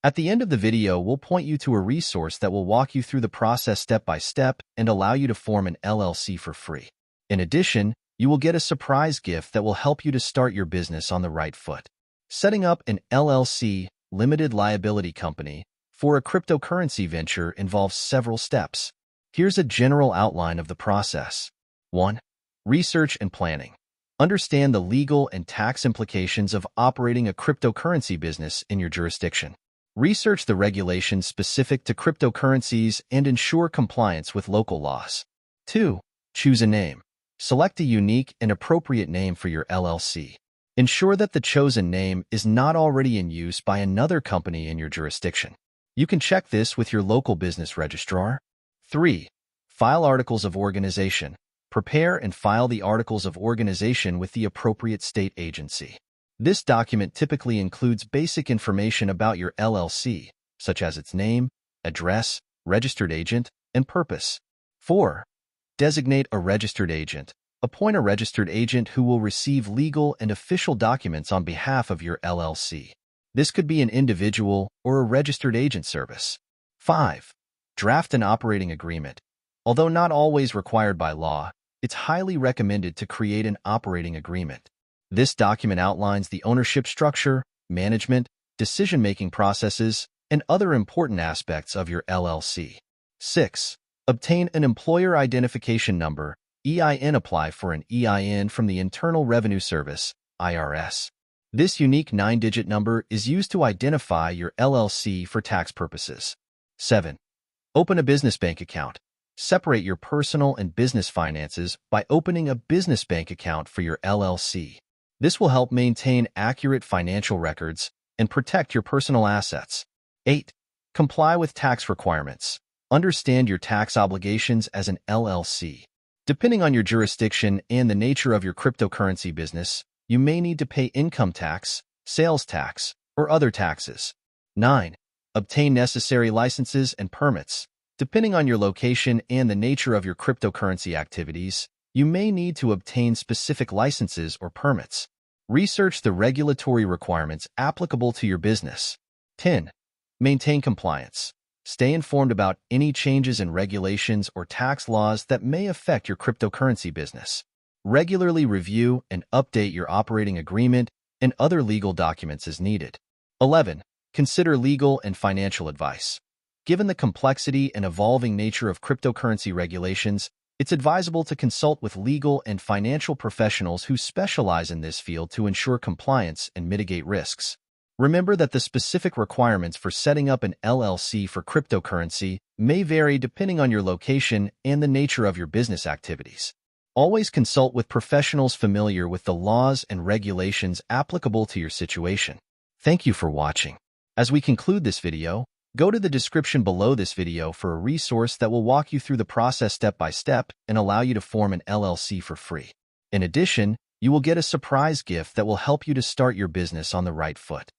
At the end of the video, we'll point you to a resource that will walk you through the process step by step and allow you to form an LLC for free. In addition, you will get a surprise gift that will help you to start your business on the right foot. Setting up an LLC, limited liability company, for a cryptocurrency venture involves several steps. Here's a general outline of the process. 1. Research and planning. Understand the legal and tax implications of operating a cryptocurrency business in your jurisdiction. Research the regulations specific to cryptocurrencies and ensure compliance with local laws. 2. Choose a name. Select a unique and appropriate name for your LLC. Ensure that the chosen name is not already in use by another company in your jurisdiction. You can check this with your local business registrar. 3. File articles of organization. Prepare and file the articles of organization with the appropriate state agency. This document typically includes basic information about your LLC, such as its name, address, registered agent, and purpose. 4. Designate a registered agent. Appoint a registered agent who will receive legal and official documents on behalf of your LLC. This could be an individual or a registered agent service. 5. Draft an operating agreement. Although not always required by law, it's highly recommended to create an operating agreement. This document outlines the ownership structure, management, decision-making processes, and other important aspects of your LLC. 6. Obtain an employer identification number, EIN. Apply for an EIN from the Internal Revenue Service, IRS. This unique 9-digit number is used to identify your LLC for tax purposes. 7. Open a business bank account. Separate your personal and business finances by opening a business bank account for your LLC. This will help maintain accurate financial records and protect your personal assets. 8. Comply with tax requirements. Understand your tax obligations as an LLC. Depending on your jurisdiction and the nature of your cryptocurrency business, you may need to pay income tax, sales tax, or other taxes. 9. Obtain necessary licenses and permits. Depending on your location and the nature of your cryptocurrency activities, you may need to obtain specific licenses or permits. Research the regulatory requirements applicable to your business. 10. Maintain compliance. Stay informed about any changes in regulations or tax laws that may affect your cryptocurrency business. Regularly review and update your operating agreement and other legal documents as needed. 11. Consider legal and financial advice. Given the complexity and evolving nature of cryptocurrency regulations, it's advisable to consult with legal and financial professionals who specialize in this field to ensure compliance and mitigate risks. Remember that the specific requirements for setting up an LLC for cryptocurrency may vary depending on your location and the nature of your business activities. Always consult with professionals familiar with the laws and regulations applicable to your situation. Thank you for watching. As we conclude this video, go to the description below this video for a resource that will walk you through the process step by step and allow you to form an LLC for free. In addition, you will get a surprise gift that will help you to start your business on the right foot.